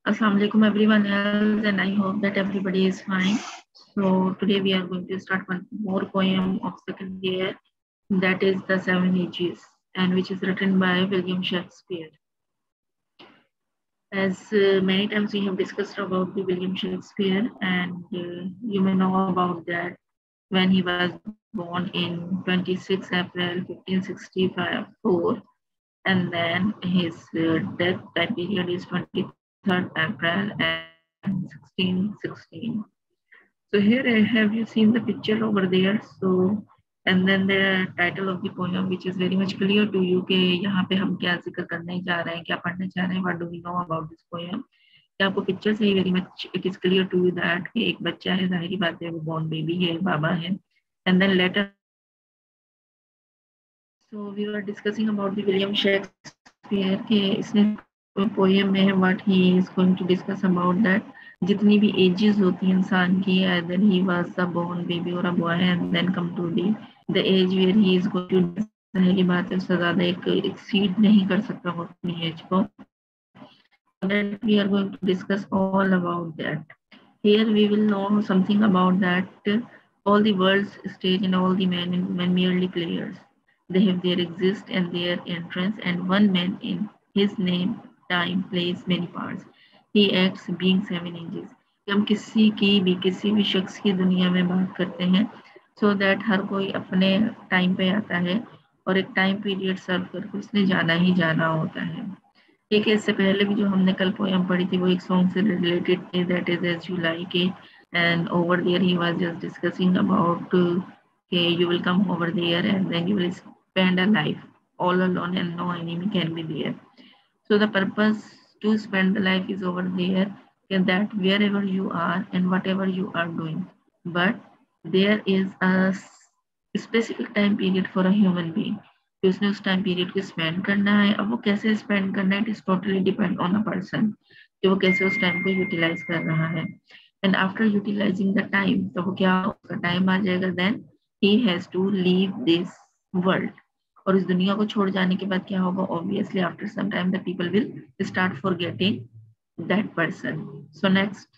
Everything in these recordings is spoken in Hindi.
Assalamu alaikum everyone else, and I hope that everybody is fine. So today we are going to start one more poem of second year, that is The Seven Ages, and which is written by William Shakespeare. As many times we have discussed about the William Shakespeare, and you may know about that when he was born in 26 April 1564, and then his death time period is 23rd April and 1616. So here have you seen the picture over there? So and then the title of the poem, which is very much clear to you कि यहाँ पे हम क्या जिक्र करने जा रहे हैं, क्या पढ़ने जा रहे हैं, what do we know about this poem? क्या आपको पिक्चर से ही very much it is clear to you that कि एक बच्चा है, जाहिर बात है वो बॉर्न बेबी है, बाबा है, and then later. So we were discussing about the William Shakespeare के इसने पोएम में what he is going to discuss about that जितनी भी एजेस होती हैं इंसान की, either he was a born baby or a boy and then come to the age where he is going to, जाहिर बात है उससे ज़्यादा एक एक्सीड नहीं कर सकता वो अपनी एज को. That we are going to discuss all about that. Here we will know something about that all the world's stage and all the men merely players. They have their exist and their entrance, and one man in his name time plays many parts. He acts being seven ages. हम किसी भी शख्स की दुनिया में बात करते हैं so that हर कोई अपने टाइम पे आता है और एक टाइम पीरियड सर्व करके उसने जाना ही जाना होता है. ठीक है, इससे पहले भी जो हमने कल पोएम पढ़ी थी वो एक सॉन्ग से रिलेटेड थी, that is as you like it, and over there he was just discussing about के you will come over there and then you will spend a life all alone and no enemy can be there. So the purpose to spend the life is over there, that wherever you are and whatever you are doing, but there is a specific time period for a human being कि उसने उस टाइम पीरियड को स्पेंड करना है. अब वो कैसे स्पेंड करना है, it is totally depend on a person कि वो कैसे उस टाइम को यूटिलाइज कर रहा है. And after utilising the time, तो वो क्या उसका टाइम आ जाएगा, then he has to leave this world. और इस दुनिया को छोड़ जाने के बाद क्या होगा, obviously after some time the people will start forgetting that person. So next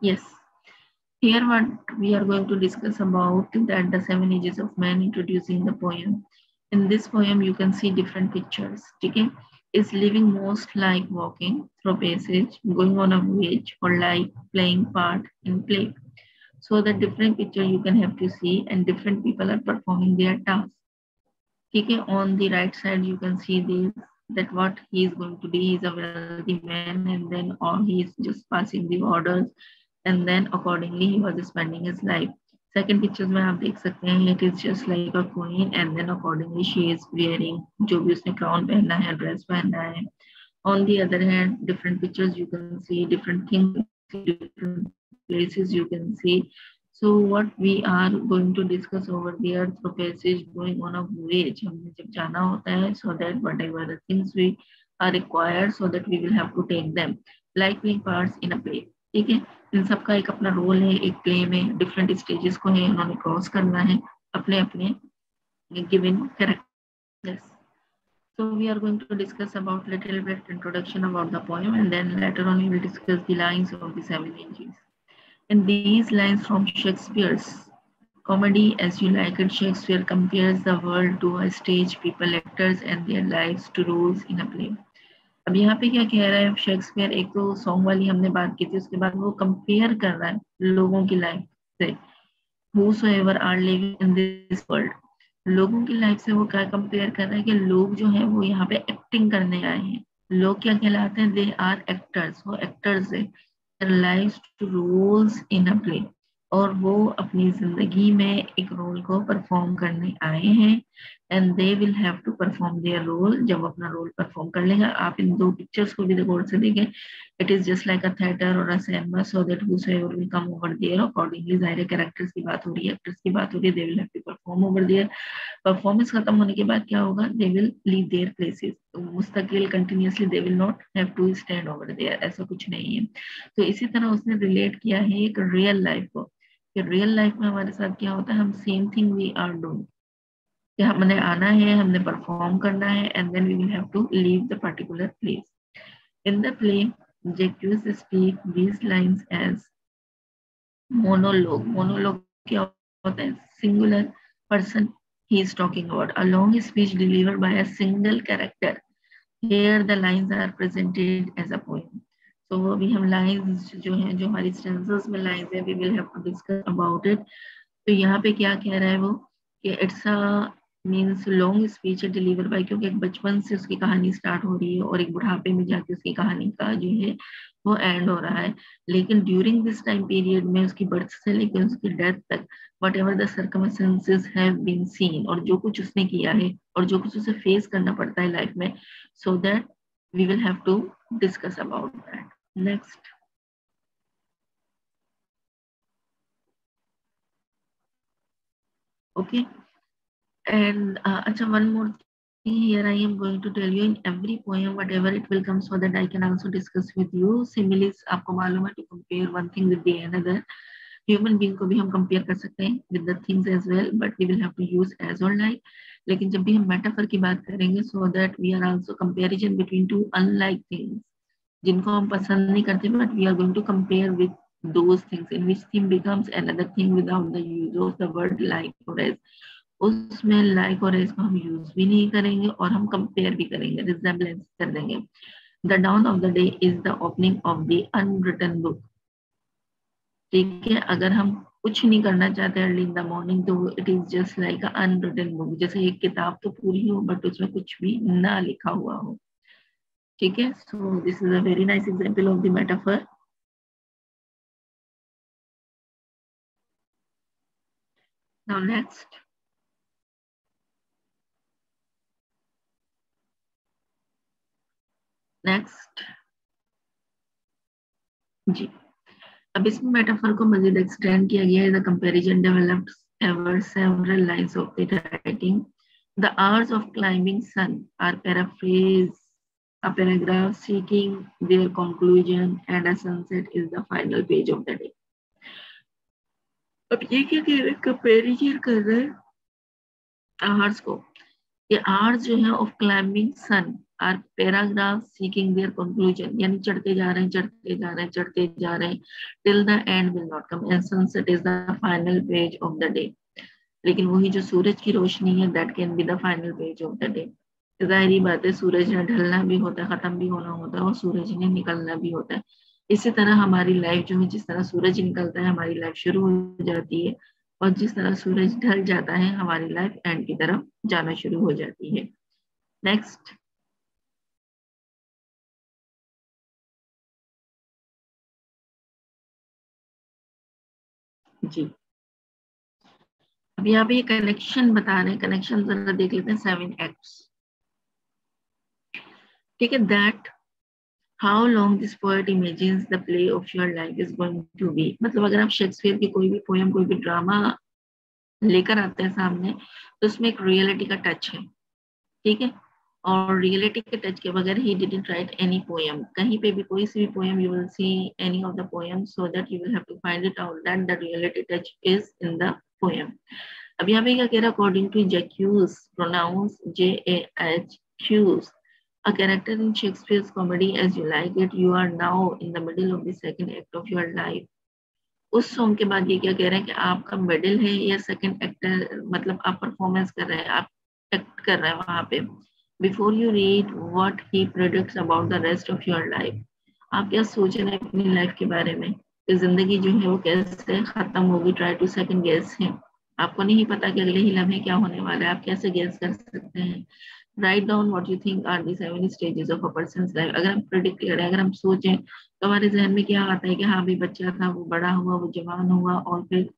yes. Here what we are going to discuss about that the seven ages of man, introducing the poem. In this poem you can see different pictures. Okay, is living most like walking through passage, going on a voyage, or like playing part in play. So the different picture you can have to see, and different people are performing their task. Okay, on the right side you can see this, that what he is going to be. He is a wealthy man, and then or he is just passing the orders, and then accordingly he was spending his life. Second pictures में आप देख सकते हैं, it is just like a queen, and then accordingly she is wearing जो भी उसने crown पहना है, dress पहना है. On the other hand, different pictures you can see, different things, different places you can see. So what we are going to discuss over there through passage, going on a voyage, हमने जब जाना होता है, so that whatever the things we are required, so that we will have to take them, like playing parts in a play. ठीक है, इन सबका एक अपना रोल है, एक प्ले में डिफरेंट स्टेजेस को है उन्होंने क्रॉस करना है अपने अपने given characters. So we are going to discuss about little bit introduction about the poem, and then later on we will discuss the lines of the seven ages. And these lines from Shakespeare's comedy As You Like It, Shakespeare compares the world to a stage, people, actors and their lives to roles in a play. अब यहाँ पे क्या कह रहा है शेक्सपियर, एक तो सॉन्ग वाली हमने बात की थी, उसके बाद वो कंपेयर कर रहा है लोगों की लाइफ से. Whosoever are living in this world, लोगों की लाइफ से वो क्या कंपेयर कर रहा है कि लोग जो हैं वो यहाँ पे एक्टिंग करने आए हैं. लोग क्या कहलाते हैं, दे आर एक्टर्स, वो एक्टर्स है. their lives to roles in a play, और वो अपनी जिंदगी में एक रोल को परफॉर्म करने आए हैं, and they will have to perform their role. जब अपना रोल परफॉर्म कर लेगा, आप इन दो पिक्चर्स को भी गौर से देखें, it is just like a theatre और a cinema, so that whosoever will come over there accordingly, जाहिर कैरेक्टर्स की बात हो रही है, एक्टर्स की बात हो रही है, they will have to perform over there. Performance खत्म होने के बाद क्या होगा, they will leave their places, मुस्तकिल continuously, they will not have to stand over there, ऐसा कुछ नहीं है. तो इसी तरह उसने रिलेट किया है एक रियल लाइफ को कि रियल लाइफ में हमारे साथ क्या होता है, हम same thing we are doing, कि हमने आना है, हमने परफॉर्म करना है, and then we will have to leave the particular place. In the play Jaques speak these lines as monologue. Monologue क्या होता है, singular person he is talking about, a long speech delivered by a single character. Here the lines are presented as a poem. So अभी हम lines जो हैं, जो हमारी stanzas में lines है, we will have to discuss about it. तो यहाँ पे क्या कह रहा है वो, कि it's a means long speech है डिलीवर बाय, क्योंकि एक बचपन से उसकी कहानी स्टार्ट हो रही है और एक बुढ़ापे में जाके उसकी कहानी का जो है वो एंड हो रहा है. लेकिन ड्यूरिंग दिस टाइम पीरियड में, उसकी बर्थ से लेकर उसकी डेथ तक, whatever the circumstances have been seen, और जो कुछ उसने किया है और जो कुछ उसे फेस करना पड़ता है लाइफ में, so that we will have to discuss about that. Next. Okay. And acha, one more thing here I am going to tell you, in every poem whatever it will come, so that I can also discuss with you. Similes आपको मालूम है, to compare one thing with the another. Human being को भी हम compare कर सकते हैं with the things as well, but we will have to use as or like. लेकिन जब भी हम metaphor की बात करेंगे, so that we are also comparison between two unlike things जिनको हम पसंद नहीं करते, but we are going to compare with those things in which thing becomes another thing without the use of the word like or as. उसमें लाइक और इसको हम यूज भी नहीं करेंगे और हम कंपेयर भी करेंगे, रिजेम्बलेंस कर देंगे. The down of the day is the opening of the unwritten book. ठीक है, अगर हम कुछ नहीं करना चाहते अर्ली इन द मॉर्निंग, तो it is just like a unwritten book, जैसे एक किताब तो पूरी हो बट उसमें कुछ भी ना लिखा हुआ हो. ठीक है, so this is a very nice example of the metaphor. Now next. Next जी, अब इसमें मेटाफर को मजीद एक्सटेंड किया गया है. The comparison developed ever several lines of the writing. The hours of climbing sun are paraphrased, a paragraph seeking their conclusion, and a sunset is the final page of the day. अब ये क्या कह रहे हैं, कंपैरिजन कर रहे हैं आवर्स को. ये आवर्स जो है of climbing sun are paragraph seeking their conclusion, यानी चढ़ते जा रहे हैं, चढ़ते जा रहे हैं, चढ़ते जा रहे हैं, till the end will not come, and sunset is the final page of the day. लेकिन वही जो सूरज की रोशनी है, that can be the final page of the day. जाहिर बात है, सूरज ने ढलना भी होता है, खत्म भी होना होता है, और सूरज ने निकलना भी होता है. इसी तरह हमारी लाइफ जो है, जिस तरह सूरज निकलता है हमारी लाइफ शुरू हो जाती है, और जिस तरह सूरज ढल जाता है हमारी लाइफ एंड की तरफ जाना शुरू हो जाती है. नेक्स्ट. जी, अब यहाँ पे ये कनेक्शन बता रहे हैं, कनेक्शन जरा देख लेते हैं. 7 एक्ट्स. ठीक है, that how long this poet imagines the play of your life is going to be. मतलब अगर आप शेक्सपियर की कोई भी पोएम, कोई भी ड्रामा लेकर आते हैं सामने, तो उसमें एक रियलिटी का टच है. ठीक है, और रियलिटी के टच के बगैर ही डिडंट राइट एनी पोएम. कहीं पे भी कोई सी भी poem you will see any of the poem, so that you will have to find it out that the reality touch is in the poem. अब यहाँ पे क्या कह रहा है, according to Jaques, pronounce JAH, a character in Shakespeare's comedy as you like it, you are now in the middle of the second act of your life. उस सॉन्ग के बाद ये क्या कह रहे हैं कि आपका मिडिल है या सेकंड एक्टर, मतलब आप परफॉर्मेंस कर रहे हैं, आप एक्ट कर रहे हैं वहां पे. Before you read what he predicts about the rest of your life. आप क्या सोच रहे हैं अपनी लाइफ के बारे में, कि जिंदगी जो है वो कैसे खत्म होगी. ट्राई टू सेकंड गेस है, आपको नहीं पता कि अगले ही लम्हे क्या होने वाला है, आप कैसे गेस कर सकते हैं. Write down what you think are the 7 stages of a person's life. अगर हम प्रेडिक्ट करें, अगर हम सोचें, तो हमारे जहन में क्या आता है कि हाँ भाई, बच्चा था, वो बड़ा हुआ, वो जवान हुआ, और फिर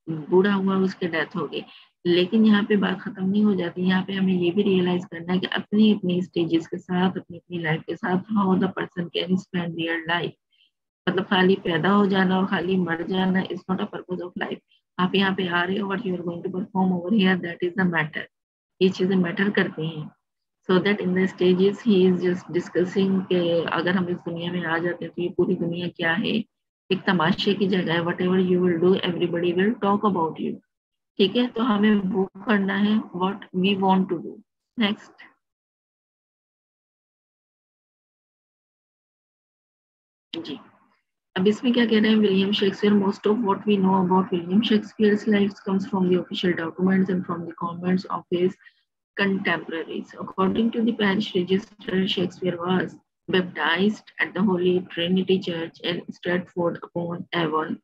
बूढ़ा हुआ, उसकी डेथ हो गई. लेकिन यहाँ पे बात खत्म नहीं हो जाती. यहाँ पे हमें ये भी रियलाइज करना है कि अपनी अपनी स्टेजेस के साथ, अपनी अपनी लाइफ के साथ, how the person can spend their life. मतलब खाली पैदा हो जाना और खाली मर जाना is not a purpose of life. आप यहाँ पे आ रहे हो, what you are going to perform over here, that is the matter. ये चीजें मैटर करती हैं. So that in the stages he is just discussing कि अगर हम इस दुनिया में आ जाते हैं तो ये पूरी दुनिया क्या है, एक तमाशे की जगह है, whatever you will do everybody will talk about you. ठीक है, तो हमें वो करना है what we want to do. Next जी, अब इसमें क्या कह रहे हैं, William Shakespeare, most of what we know about William Shakespeare's life comes from the official documents and from the comments of his contemporaries. According to the parish register, Shakespeare was baptized at the Holy Trinity Church in Stratford-upon-Avon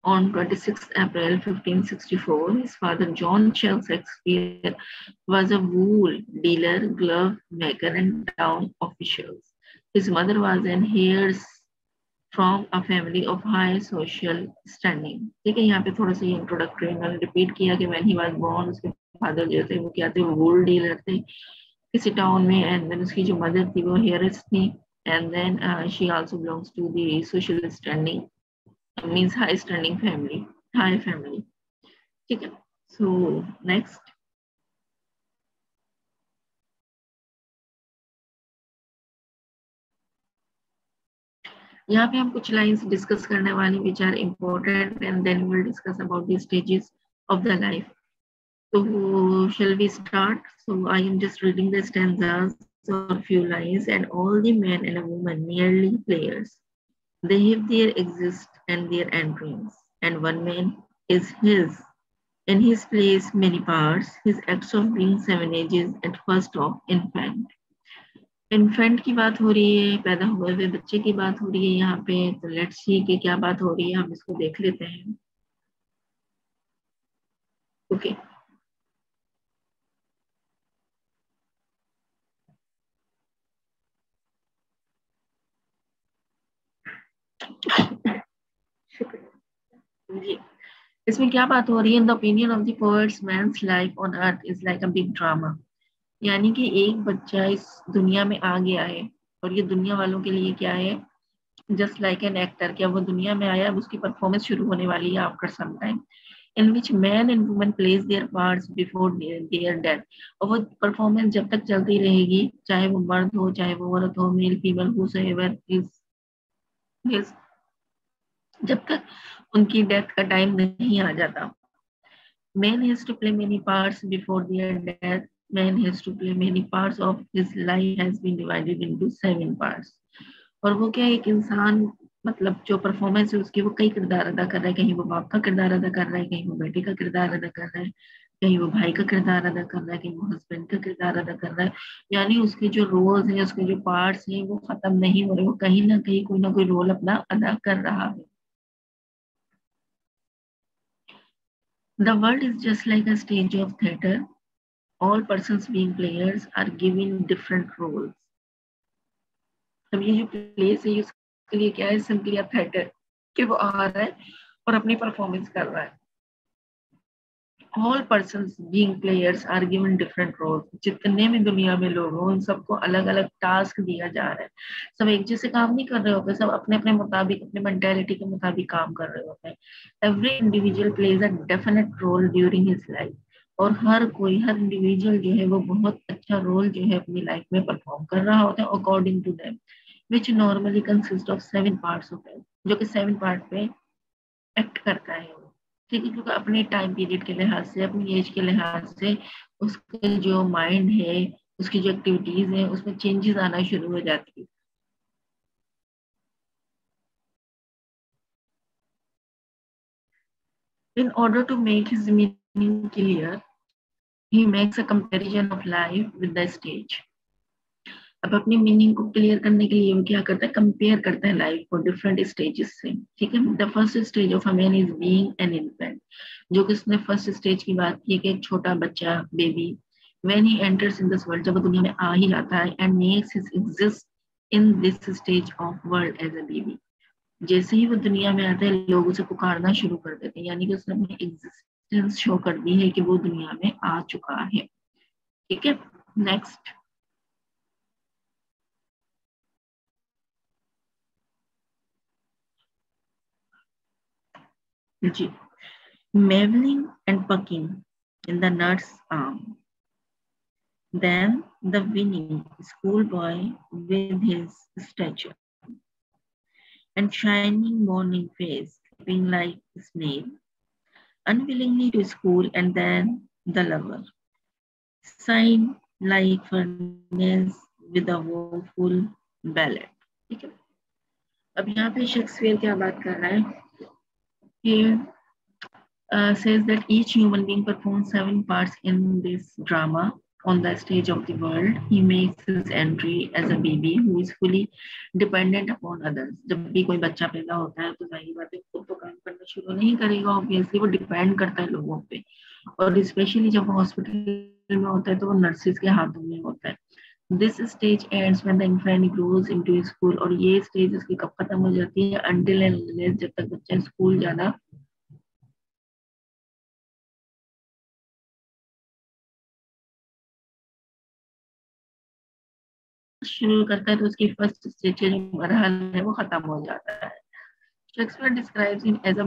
on 26 April 1564. His father, John Shakespeare, was a wool dealer, glove maker, and town official. His mother was an heiress from a family of high social standing. ठीक है, यहाँ पे थोड़ा सा इंट्रोडक्टरी मैंने रिपीट किया कि when he was born, उसके फादर जो थे वो क्या थे, वो वूल डीलर थे किसी टाउन में, एंड देन उसकी जो मदर थी वो हेयरस थी, and then she also belongs to the social standing, means high standing family, high family. ठीक है, सो नेक्स्ट, यहाँ पे हम कुछ लाइंस डिस्कस करने वाली which are important, and then will discuss about the stages of the life. So shall we start? So I am just reading the stanzas or few lines. And all the men and a woman merely players. They have their exist and their end dreams. And one man is his. In his place many parts. His acts of being 7 ages at first of infant. Infant की बात हो रही है, पैदा हुए हुए बच्चे की बात हो रही है यहाँ पे। तो लेट्स सी कि क्या बात हो रही है, हम इसको देख लेते हैं। ओके, जी, इसमें क्या बात हो रही है, in the opinion of the poets man's life on earth is like a big drama. यानी कि एक बच्चा इस दुनिया में आ गया है और ये दुनिया वालों के लिए क्या है, जस्ट लाइक एन एक्टर। क्या वो दुनिया में आया, अब उसकी परफॉर्मेंस शुरू होने वाली है after some time, in which man and woman plays their parts before their death. और वो परफॉर्मेंस जब तक चलती रहेगी, चाहे वो मर्द हो चाहे वो औरत हो, मेल फीमेल हुसोएवर इज, जब तक उनकी डेथ का टाइम नहीं आ जाता। Man has to play many parts before their death. Man has to play many parts of his life has been divided into 7 parts. और वो क्या है, एक इंसान, मतलब जो परफॉर्मेंस है उसकी, वो कई किरदार अदा कर रहा है। कहीं वो बाप का किरदार अदा कर रहा है, कहीं वो बेटे का किरदार अदा कर रहा है, कहीं वो भाई का किरदार अदा कर रहा है, कहीं वो हस्बैंड का किरदार अदा कर रहा है। यानी उसके जो रोल्स हैं, उसके जो पार्ट्स हैं, वो खत्म नहीं हो रहे, वो कहीं ना कोई रोल अपना अदा कर रहा है। The world is just like a stage of theater. All persons being players are given different roles. अब ये जो प्लेस है उसके लिए क्या है, सिंपली अ थिएटर, कि वो आ रहा है और अपनी परफॉर्मेंस कर रहा है। All persons being players are given different roles. जितने भी दुनिया में लोग हो, उन सबको अलग अलग टास्क दिया जा रहा है। सब एक जैसे काम नहीं कर रहे होते, सब अपने अपने मुताबिक, अपने मेंटेलिटी के मुताबिक काम कर रहे होते हैं। Every individual plays a definite role during his life. और हर कोई, हर इंडिविजुअल जो है वो बहुत अच्छा रोल जो है अपनी लाइफ में परफॉर्म कर रहा होता है, according to them, which normally consist of 7 parts of it, जो कि 7 पार्ट पे एक्ट करता है वो। ठीक है, क्योंकि अपने टाइम पीरियड के लिहाज से, अपनी एज के लिहाज से, उसके जो माइंड है, उसकी जो एक्टिविटीज है, उसमें चेंजेस आना शुरू हो जाती है। In order to make his meaning clear, he makes a comparison of life with the stage. अब अपनी मीनिंग को क्लियर करने के लिए वो क्या करता है, कंपेयर करता है लाइफ को डिफरेंट स्टेजेस से। ठीक है, the first stage of a man is being an infant, जो कि उसने फर्स्ट स्टेज की बात की है कि एक छोटा बच्चा, baby, when he enters in this world, जब वो दुनिया में आ ही जाता है, and makes his exist in this stage of world as a baby. जैसे ही वो दुनिया में आता है, लोग उसे पुकारना शुरू कर देते हैं, यानी कि उसने अपनी एग्जिस्टेंस शो कर दी है कि वो दुनिया में आ चुका है। ठीक है, नेक्स्ट जी, Maveling and pucking in the nut's arm. Then the winning schoolboy with his stature. and shining morning face, sleeping like a snail, unwillingly to school, and then the lover, sign like furnace with a woeful ballad. ठीक है, अब यहाँ पे शेक्सपियर क्या बात कर रहा है? He says that each human being performs 7 parts in this drama on the stage of the world. He makes his entry as a baby who is fully dependent upon others. जब भी कोई बच्चा पैदा होता है तो जाहिर बात है खुद तो काम करना शुरू नहीं करेगा, ऑब्वियसली वो डिपेंड करता है लोगों पे, और स्पेशली जब हॉस्पिटल में होता है तो वो नर्सिस के हाथों में होता है. This stage ends when the infant grows into school, और ये स्टेज इसकी कब खत्म हो जाती है? Until and unless जब तक बच्चा स्कूल जाना शुरू करता है तो उसकी फर्स्ट स्टेज का जो मरहल है वो खत्म हो जाता है. Shakespeare describes him as a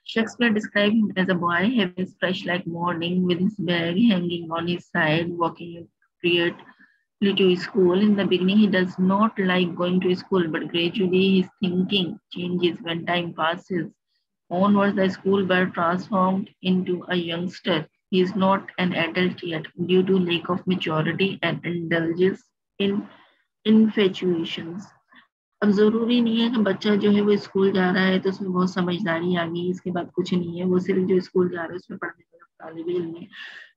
Shakespeare described him as a boy having his fresh like morning with his bag hanging on his side, walking privately to school. In the beginning, he does not like going to school, but gradually his thinking changes when time passes. Onwards, the schoolboy transformed into a youngster. He is not an adult yet due to lack of maturity and indulges in infatuations. अब जरूरी नहीं है कि बच्चा जो है वो स्कूल जा रहा है तो उसमें बहुत समझदारी आ गई, इसके बाद कुछ नहीं है. वो सिर्फ जो स्कूल जा रहा है उसमें पढ़ने वाला तालिब इल्म है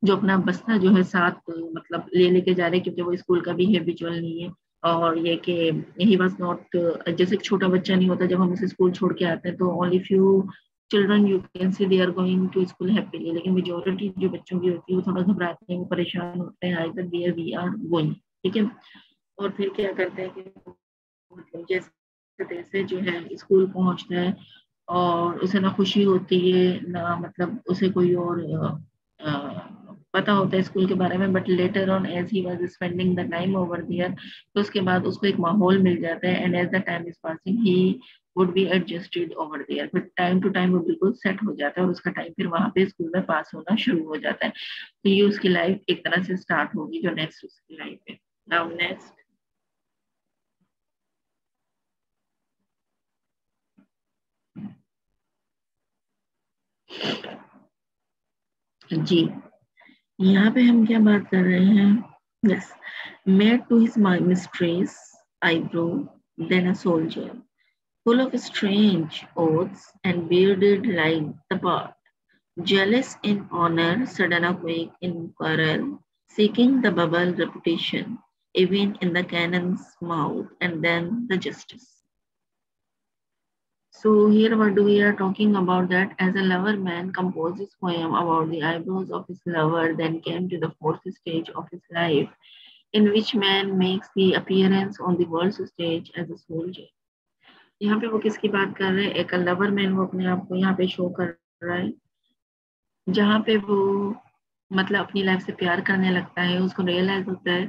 जो अपना बस्ता जो है साथ मतलब ले लेके जा रहे हैं, क्योंकि वो स्कूल का भी हैबिचुअल नहीं है. और ये कि ही वाज नॉट, जैसे एक छोटा बच्चा नहीं होता जब हम उसे स्कूल छोड़ के आते हैं तो only few children you can see they are going to school happily, लेकिन मेजोरिटी जो बच्चों की होती है वो थोड़ा घबराते हैं, वो परेशान होते हैं either where we are going. ठीक है, और फिर क्या करते हैं कि मतलब जैसे तैसे जो है स्कूल पहुंचता है और उसे ना खुशी होती है ना मतलब उसे कोई और पता होता है स्कूल के बारे में, but later on age he was spending the time over there तो उसके बाद उसको एक माहौल मिल जाता है, and as the time is passing he would be adjusted over there. फिर टाइम टू टाइम वो बिल्कुल सेट हो जाता है और उसका टाइम फिर वहां पे स्कूल में पास होना शुरू हो जाता है. तो ये उसकी लाइफ एक तरह से स्टार्ट होगी जो नेक्स्ट उसकी लाइफ है. नाउ नेक्स्ट जी, यहाँ पे हम क्या बात कर रहे हैं? Yes, made to his mistress eyebrow then a soldier full of strange oaths and bearded like the part, jealous in honor, sudden awake in quarrel, seeking the bubble reputation, even in the cannon's mouth, and then the justice. So here what we are talking about that as a lover man composed his poem about the eyebrows of his lover, then came to the fourth stage of his life, in which man makes the appearance on the world's stage as a soldier. यहाँ पे वो किसकी बात कर रहे हैं? एक लवर मैन वो अपने आप को यहाँ पे शो कर रहा है जहाँ पे वो मतलब अपनी लाइफ से प्यार करने लगता है, उसको रियलाइज होता है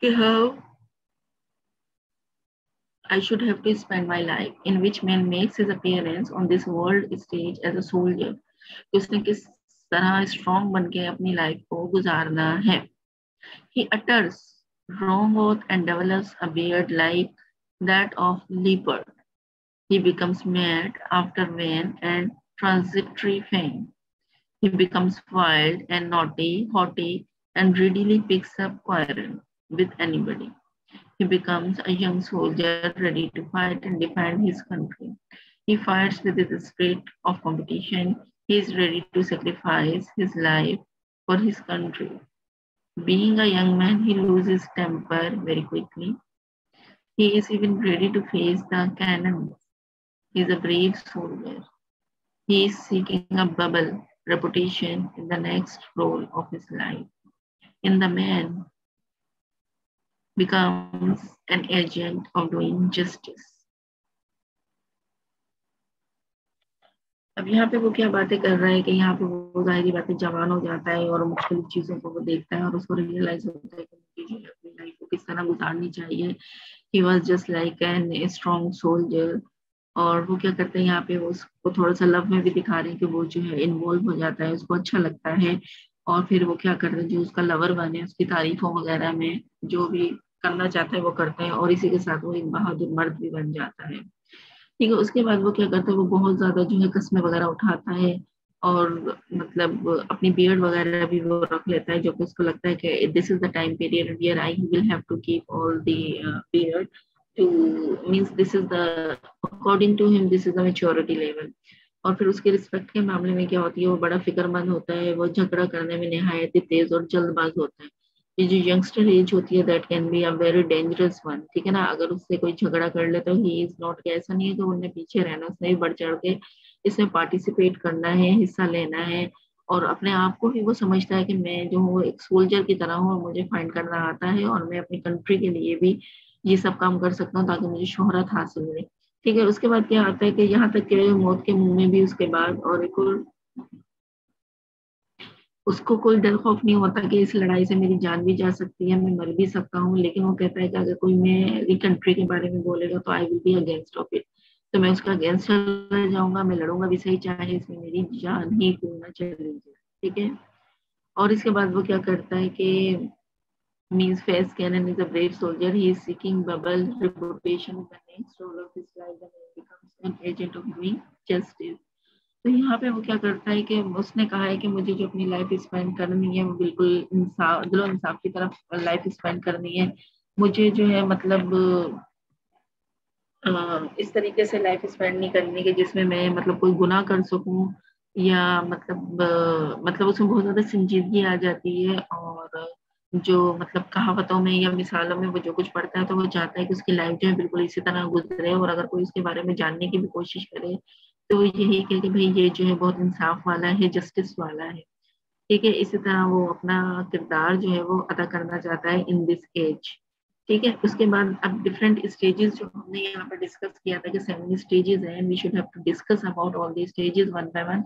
कि हाँ I should have to spend my life, in which man makes his appearance on this world stage as a soldier. तो उसने किस तरह स्ट्रॉन्ग बन के अपनी लाइफ को गुजारना है. He utters wrong oath and develops a beard like that of leopard. He becomes mad after vain and transitory fame. He becomes wild and naughty, haughty, and readily picks up quarrel with anybody. He becomes a young soldier ready to fight and defend his country. He fights with the spirit of competition. He is ready to sacrifice his life for his country. Being a young man, he loses temper very quickly. He is even ready to face the cannons. He is a brave soldier. He is seeking a bubble reputation in the next role of his life. In the man becomes an agent of doing justice. अब यहाँ पे वो क्या बातें कर रहा है कि यहाँ पे वो जाहिर बातें जवान हो जाता है और मुख्तलिफ चीजों को वो देखता है और उसको रियलाइज होता है कि मुझे जो है अपनी लाइफ को किस तरह गुजारनी चाहिए. He was just like an strong soldier. और वो क्या करते हैं यहाँ पे वो उसको थोड़ा सा लव में भी दिखा रहे हैं कि वो जो है इन्वॉल्व हो जाता है, उसको अच्छा लगता है. और फिर वो क्या करते हैं जो उसका लवर बने उसकी तारीफों वगैरह में जो भी करना चाहता है वो करता है, और इसी के साथ वो एक बहादुर मर्द भी बन जाता है। ठीक है, उसके बाद वो क्या करता है, वो बहुत ज्यादा जो है कस्में वगैरह उठाता है, और मतलब अपनी बियर्ड वगैरह भी वो रख लेता है, जो कि उसको लगता है कि this is the time period where I will have to keep all the beard too, means this is the, according to him this is the maturity level. और फिर उसके रिस्पेक्ट के मामले में क्या होती है, वो बड़ा फिक्रमंद होता है, वो झगड़ा करने में निहायत ही तेज और जल्दबाज होता है। ये जो यंगस्टर एज होती है that can be a very dangerous one, ठीक है ना। अगर उससे कोई झगड़ा कर ले तो ही इज नॉट, ऐसा नहीं है कि उन्हें पीछे रहना, उसने भी बढ़ चढ़ के इसमें पार्टिसिपेट करना है, हिस्सा लेना है। और अपने आप को भी वो समझता है कि मैं जो हूँ एक सोल्जर की तरह हूँ, और मुझे फाइट करना आता है, और मैं अपनी कंट्री के लिए भी ये सब काम कर सकता हूँ ताकि मुझे शोहरत हासिल मिले। ठीक है, उसके बाद क्या आता है कि यहाँ तक के मौत के मुंह में भी उसके बाद, और एक और उसको कोई डर खौफ नहीं होता कि इस लड़ाई से मेरी जान भी जा सकती है, मैं मर भी सकता हूँ, लेकिन वो कहता है कि अगर कोई मेरी कंट्री के बारे में बोलेगा तो I will be against of it, तो मैं उसका अगेंस्ट चला जाऊंगा, मैं लड़ूंगा भी सही, चाहे इसमें मेरी जान ही क्यों ना चली जाए। ठीक है, और इसके बाद वो क्या करता है कि means face cannon is a brave soldier. He is seeking bubble reputation in the next role of his life. The man becomes an agent of doing justice. तो यहाँ पे वो क्या करता है कि उसने कहा है कि मुझे जो अपनी लाइफ स्पेंड करनी है वो बिल्कुल इंसाफ, दिलो इंसाफ की तरफ लाइफ स्पेंड करनी है। मुझे जो है मतलब इस तरीके से लाइफ स्पेंड नहीं करनी कि जिसमें मैं मतलब कोई गुनाह कर सकूं, या मतलब मतलब उसमें बहुत ज्यादा संजीदगी आ जाती है। और जो मतलब कहावतों में या मिसालों में वो जो कुछ पढ़ता है तो वो चाहता है कि उसकी लाइफ जो है बिल्कुल इसी तरह गुजरे, और अगर कोई उसके बारे में जानने की भी कोशिश करे तो वो यही कहे कि भाई ये जो है बहुत इंसाफ वाला है, जस्टिस वाला है। ठीक है, इसी तरह वो अपना किरदार जो है वो अदा करना चाहता है इन दिस एज। ठीक है, उसके बाद अब डिफरेंट स्टेजेस जो हमने यहाँ पर डिस्कस किया था कि 7 स्टेजेस हैं, we should have to discuss about all the stages one by one.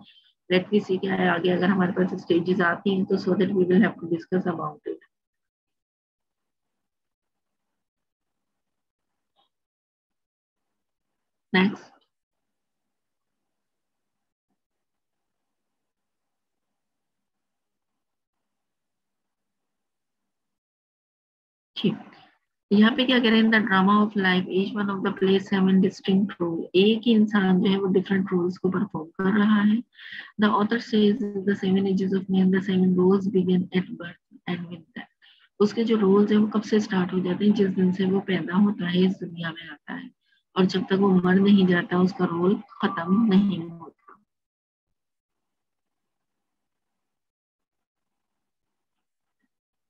Let we see क्या है आगे, अगर हमारे पास स्टेजेस आती हैं तो so that we will have to discuss about it. Next. ठीक, यहाँ पे क्या कह रहे हैं, the drama of life each one of the play 7 distinct role, एक ही इंसान जो है वो डिफरेंट रोल्स को परफॉर्म कर रहा है। The author says the 7 ages of man, the 7 roles begin at birth and with death. उसके जो रोल्स है वो कब से स्टार्ट हो जाते हैं, जिस दिन से वो पैदा होता है, इस दुनिया में आता है, और जब तक वो मर नहीं जाता उसका रोल खत्म नहीं होता।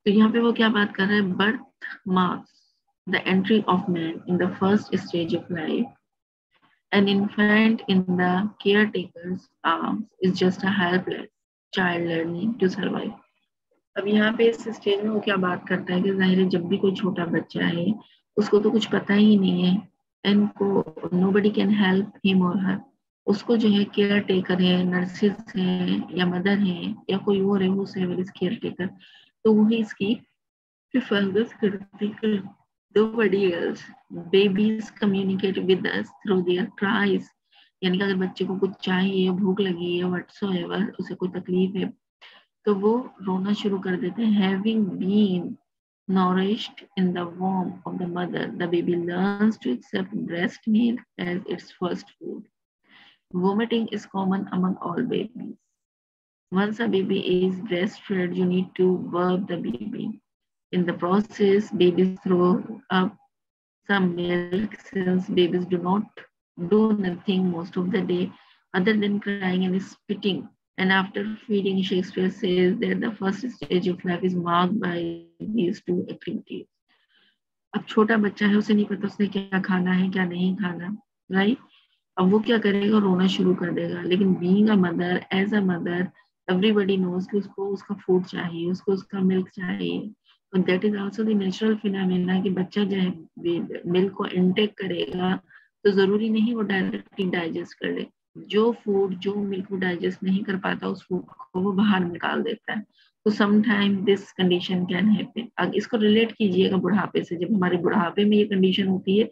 तो यहाँ पे वो क्या बात कर रहे हैं, birth marks the entry of man in the first stage of life, an infant in the caretaker's arms is just a helpless child learning to survive. अब यहाँ पे इस स्टेज में वो क्या बात करता है कि जाहिर है जब भी कोई छोटा बच्चा है उसको तो कुछ पता ही नहीं है, एंड को नोबडी कैन हेल्प हिम और हर, उसको जो है केयर टेकर है, नर्सिस है या मदर है या कोई और है, वो सेवर इज केयर टेकर, तो वही इसकी हिफाजत करती है। Nobody else. Babies communicate with us through their cries. यानी कि अगर बच्चे को कुछ चाहिए, भूख लगी है, whatsoever, उसे कोई तकलीफ है, तो वो रोना शुरू कर देते हैं। Having been nourished in the womb of the mother, the baby learns to accept breast milk as its first food. Vomiting is common among all babies. Once a baby is breastfed, you need to burp the baby. In the process, babies throw up some milk since babies do not do nothing most of the day other than crying and spitting. And after feeding, Shakespeare says that the first stage of life is marked by these two activities. अब छोटा बच्चा है, उसे नहीं पता उसने क्या खाना है क्या नहीं खाना, राइट। अब वो क्या करेगा, रोना शुरू कर देगा, लेकिन being a mother, as a mother, everybody knows कि उसको उसका फूड चाहिए, उसको उसका मिल्क चाहिए। और that is also the natural phenomena कि बच्चा जो है मिल्क को इनटेक करेगा तो जरूरी नहीं वो डायरेक्टली डाइजेस्ट कर ले, जो फूड जो मिल्क को डाइजेस्ट नहीं कर पाता उस फूड को वो बाहर निकाल देता है। तो sometime this condition can happen. अब इसको रिलेट कीजिएगा बुढ़ापे से, जब हमारे बुढ़ापे में ये कंडीशन होती है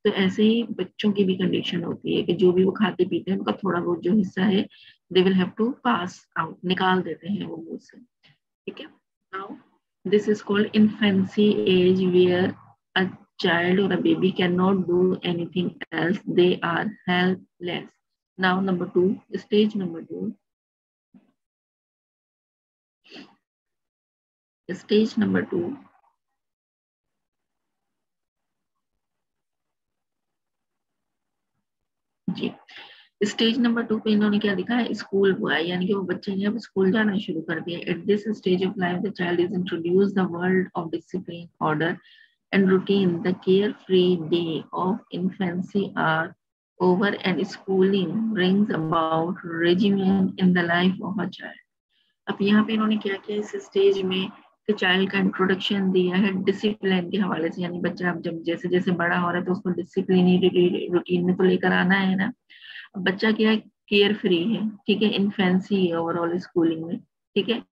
तो ऐसे ही बच्चों की भी कंडीशन होती है कि जो भी वो खाते पीते हैं उनका थोड़ा बहुत जो हिस्सा है they will have to pass out, निकाल देते हैं वो मुंह से। ठीक है, now this is called infancy age where A child or a baby cannot do anything else. They are helpless. Now, number two, stage number two. Stage number two. Ji, stage number 2 पे इन्होंने क्या दिखा है, स्कूल बॉय, यानी कि वो बच्चे ने अब स्कूल जाना शुरू कर दिया. At this stage of life the child is introduce the world of discipline, order and routine. The carefree day of infancy are over and schooling brings about regimen in the life of a child. अब यहाँ पे इन्होंने क्या किया इस स्टेज में कि चाइल्ड का इंट्रोडक्शन दिया है डिसिप्लिन के हवाले से, यानी बच्चा अब जब जैसे जैसे बड़ा हो रहा है तो उसको डिसिप्लिनरी रूटीन में तो लेकर आना है ना. अब बच्चा क्या है, केयर फ्री है, ठीक है, इन्फेंसी है ओवरऑल स्कूलिंग में, ठीक है.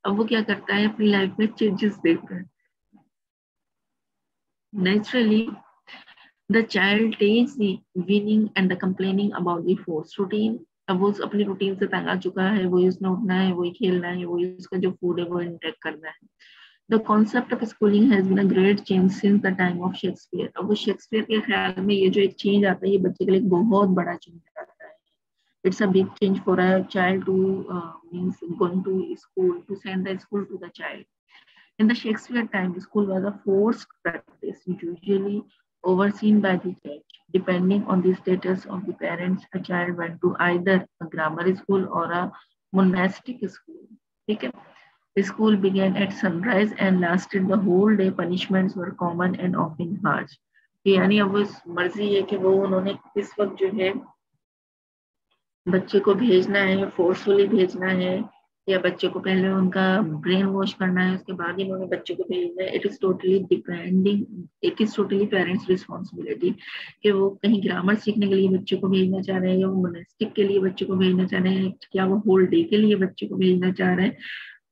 अब वो क्या करता है, अपनी लाइफ में चेंजेस देखता है. Naturally the child takes the winning and the complaining about the forced routine. अब वो अपनी रूटीन से तंग आ चुका है, वही उसने उठना है, वही खेलना है, वही उसका जो फूड है वो इंटेक करना है. The concept of schooling has been a great change since the time of Shakespeare. अब वो शेक्सपियर के ख्याल में ये जो एक चेंज आता है, ये बच्चे के लिए बहुत बड़ा चेंज आता है. It's a big change for a child to means going to school, to send the school to the child. In the Shakespeare time, school was a forced practice, usually overseen by the church. Depending on the status of the parents, a child went to either a grammar school or a monastic school. Okay? The school began at sunrise and lasted the whole day. Punishments were common and often harsh. यानी अब उस मर्जी है कि वो उन्होंने किस वक्त जो है बच्चे को भेजना है, फोर्सफुली भेजना है, या बच्चे को पहले उनका ब्रेन वॉश करना है, उसके बाद ही उन्होंने बच्चे को भेजना है. It is totally depending, it is totally parents responsibility कि वो कहीं ग्रामर सीखने के लिए बच्चे को भेजना चाह रहे हैं, या वो मोनेस्टिक के लिए बच्चे को भेजना चाह रहे हैं, क्या वो होल डे के लिए बच्चे को भेजना चाह रहे हैं.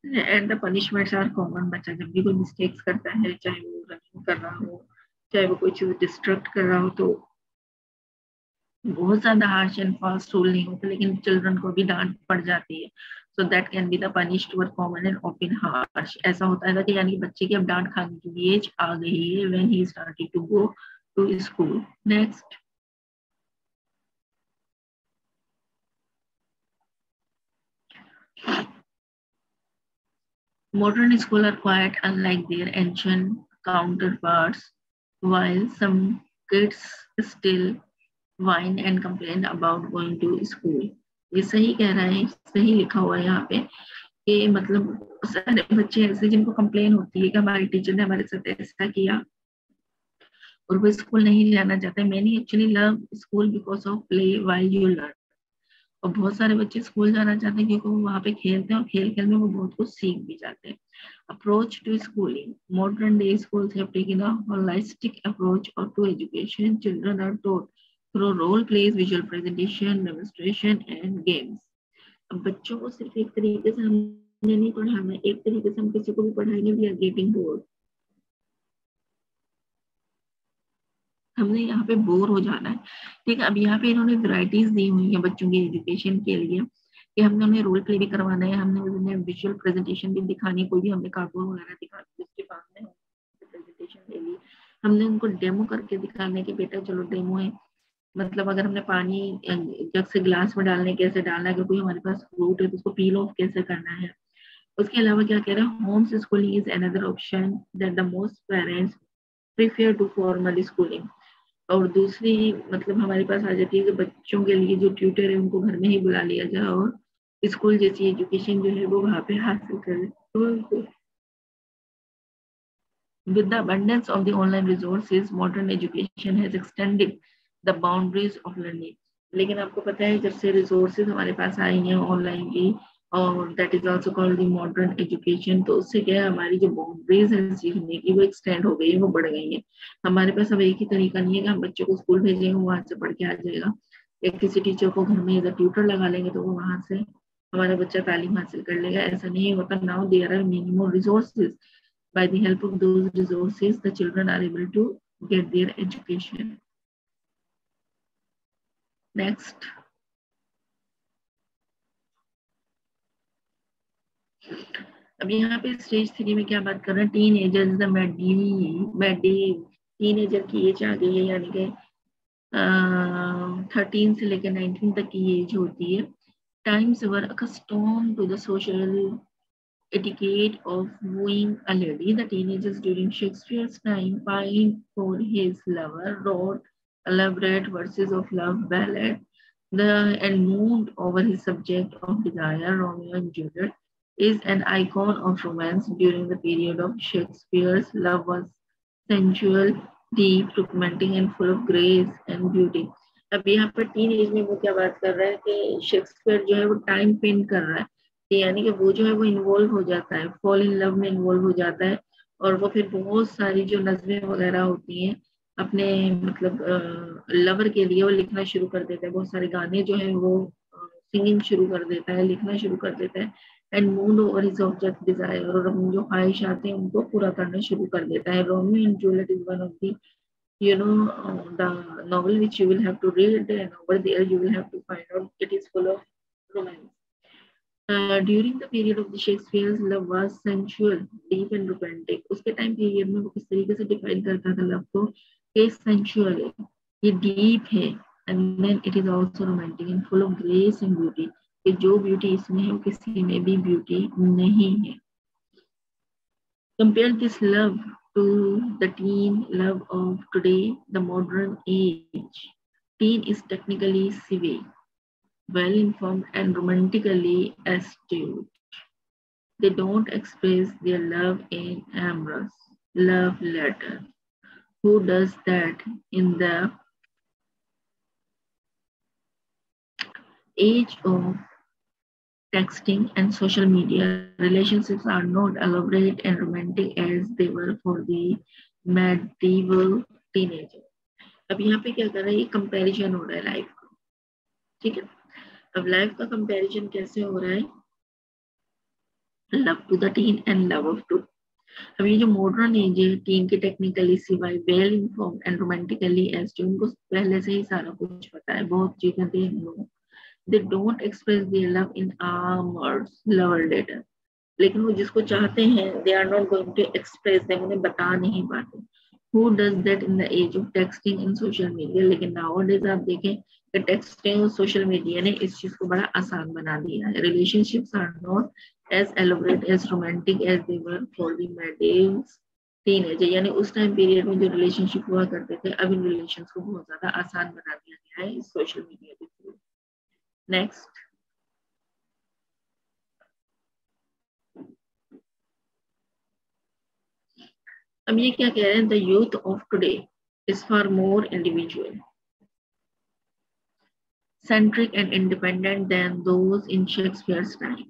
And the punishments are common. बच्चा जब भी कोई मिस्टेक्स करता है, चाहे वो रनिंग कर रहा हो, चाहे वो कोई चीज डिस्ट्रक्ट कर रहा हो, तो बहुत ज्यादा हार्श एंड फास्ट रूल नहीं होते, लेकिन चिल्ड्रन को भी डांट पड़ जाती है. So that can be the punished were common and often harsh. ऐसा होता है कि यानी बच्चे की अब डांट खाने की एज आ गई है when he started to go to school. Next, modern schools are quite unlike their ancient counterparts. While some kids still whine and complain about going to school. ये सही कह रहा है, सही लिखा हुआ है यहाँ पे कि मतलब सारे बच्चे ऐसे जिनको कंप्लेन होती है कि हमारी टीचर ने हमारे साथ ऐसा किया और वो स्कूल नहीं जाना चाहते. Many actually love school because of play while you learn. और बहुत सारे बच्चे स्कूल जाना चाहते हैं क्योंकि वो वहाँ पे खेलते हैं और खेल खेल में वो बहुत कुछ सीख भी जाते हैं. Approach to schooling. Modern day schools have taken a holistic approach to education. Children are taught through role plays, visual presentation, demonstration and games. अब बच्चों को सिर्फ एक तरीके से हमने नहीं पढ़ाना, एक तरीके से हम किसी को भी पढ़ाएंगे. We are getting bored. हमने यहाँ पे बोर हो जाना है. ठीक है, अब यहाँ पे इन्होंने वैरायटीज दी हुई है बच्चों के एजुकेशन के लिए कि हमने उन्हें रोल प्ले भी करवाना है, हमने उन्हें विजुअल प्रेजेंटेशन भी दिखानी है, कोई भी हमने कार्टून वगैरह दिखाना जिसके पास में प्रेजेंटेशन ले ली. हमने उनको डेमो करके दिखाना है कि बेटा चलो डेमो है, मतलब अगर हमने पानी जग से ग्लास में डालने कैसे डालना है, अगर कोई हमारे पास फ्रूट है तो उसको पील ऑफ कैसे करना है. उसके अलावा क्या कह रहे हैं, home schooling is another option that the most parents prefer to formal schooling. और दूसरी मतलब हमारे पास आ जाती है कि बच्चों के लिए जो ट्यूटर है उनको घर में ही बुला लिया जाए और स्कूल जैसी एजुकेशन जो है वो वहाँ पे हासिल करें. तो with the abundance of the online resources, modern education has extended the boundaries of learning. लेकिन आपको पता है जब से रिसोर्सेज हमारे पास आई हैं ऑनलाइन की, और that is also called the modern education, तो उससे क्या है हमारी जो बाउंड्रीज है सीखने की वो एक्सटेंड हो गई है, वो बढ़ गई है. हमारे पास अब एक ही तरीका नहीं है कि हम बच्चों को स्कूल भेजेंगे वहां से पढ़ के आ जाएगा, या किसी टीचर को घर में इधर ट्यूटर लगा लेंगे तो वो वहां से हमारा बच्चा तालीम हासिल कर लेगा. ऐसा नहीं होता. Now there are minimum resources. By the help of those resources, the children are able to get their education. Next, अब यहाँ पे स्टेज 3 में क्या बात कर रहे हैं, teenagers the teenager की एज आ गई है, यानी कि 13 से लेकर 19 तक की एज होती है. Times were accustomed to the social etiquette of wooing a lady. The teenagers during Shakespeare's time pined for his lover, wrote elaborate verses of love ballad, and mourned over his subject of desire. Romeo and Juliet is an icon of romance during the period of Shakespeare's. Love was sensual, deep, romantic, and full of grace and beauty. अब यहाँ पर टीन एज में वो क्या बात कर रहा है कि शेक्सपियर जो है वो टाइम पेन कर रहा है, यानी कि वो जो है वो इन्वॉल्व हो जाता है, फॉल इन लव में इन्वॉल्व हो जाता है, और वो फिर बहुत सारी जो नज़में वगैरह होती हैं अपने मतलब लवर के लिए वो लिखना शुरू कर देता है. बहुत सारे गाने जो है वो सिंगिंग शुरू कर देता है, लिखना शुरू कर देता है. And mood over his object desire, और अपनी जो ख्वाहिश आते हैं उनको पूरा करना शुरू कर देता है. Romeo and Juliet is one of the the novel which you will have to read, and over there you will have to find out it is full of romance. During the period of the Shakespeare's love was sensual, deep and romantic. उसके टाइम पीरियड में वो किस तरीके से डिफाइन करता था लव को, ये sensual है, ये deep है, and then it is also romantic and full of grace and beauty. कि जो ब्यूटी इसमें है वो किसी में भी ब्यूटी नहीं है. Compare this love to the teen love of today, the modern age. Teen is technically savvy, well-informed and romantically astute. They don't express their love in amorous love letter. Who does that in the age of texting and social media? Relationships are not elaborate and romantic as they were for the medieval teenager. अब यहाँ पे क्या कर रहा है, ये कंपैरिजन हो रहा है लाइफ का, ठीक है. अब लाइफ का कंपैरिजन कैसे हो रहा है, love to the teen and love of to. अब ये जो मॉडर्न एज है, टीन के टेक्निकली सिवाय well inform and romantically age to, उनको पहले से ही सारा कुछ पता है, बहुत चीजें they know. They don't express their love in arms lover letter, लेकिन वो जिसको चाहते हैं they are not going to express them, उन्हें बता नहीं पाते. Who does that in the age of texting and social media? लेकिन nowadays आप देखें कि टेक्सटिंग और सोशल मीडिया ने इस चीज को बड़ा आसान बना दिया है. Relationships are not as elaborate as romantic as they were for the medieval teenager. यानी उस टाइम पीरियड में जो रिलेशनशिप हुआ करते थे, अब इन रिलेशंस को बहुत ज्यादा आसान बना दिया गया है इस सोशल मीडिया के थ्रू. नेक्स्ट, अब ये क्या कह रहे हैं, the youth of today is far more individual, centric and independent than those in Shakespeare's time.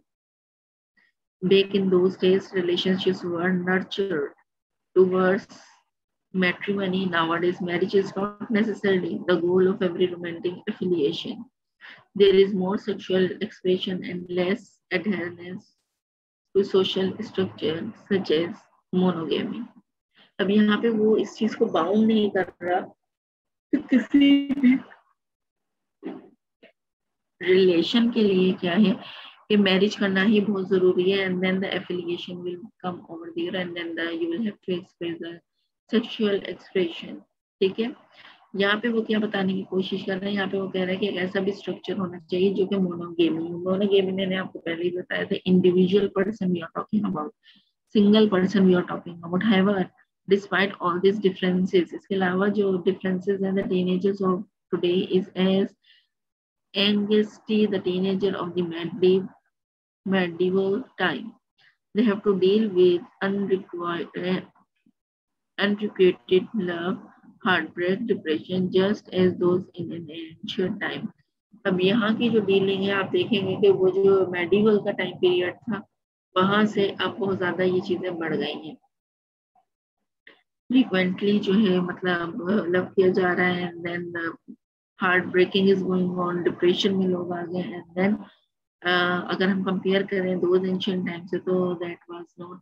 Back in those days, relationships were nurtured towards matrimony. Nowadays, marriage is not necessarily the goal of every romantic affiliation. There is more sexual expression and less adherence to social structure such as monogamy. अब यहाँ पे वो इस चीज को बाउंड नहीं कर रहा कि किसी भी रिलेशन के लिए क्या है कि मैरिज करना ही बहुत जरूरी है, and then the affiliation will come over there, and then the you will have to express the sexual expression. ठीक है, यहाँ पे वो क्या बताने की कोशिश कर रहे हैं, यहाँ पे वो कह रहा है कि एक ऐसा भी स्ट्रक्चर होना चाहिए जो कि मोनोगेमी मैंने आपको पहले ही बताया था, individual person we are talking about, single person we are talking about. However despite all this differences, इसके अलावा जो डिफरेंसेस हैं, the teenagers of today is as angsty the teenager of the medieval time. They have to deal with unrequited love, heartbreak, depression, just as those in an ancient time. अब यहाँ की जो डीलिंग है आप देखेंगे कि वो जो मेडिवल का टाइम पीरियड था वहां से अब बहुत ज्यादा ये चीजें बढ़ गई हैं. फ्रीक्वेंटली जो है मतलब लव किया जा रहा है, and then heart breaking is going on, depression में लोग आ गए. एंड देन अगर हम कंपेयर करें दोज एंशिएंट टाइम से, तो that was not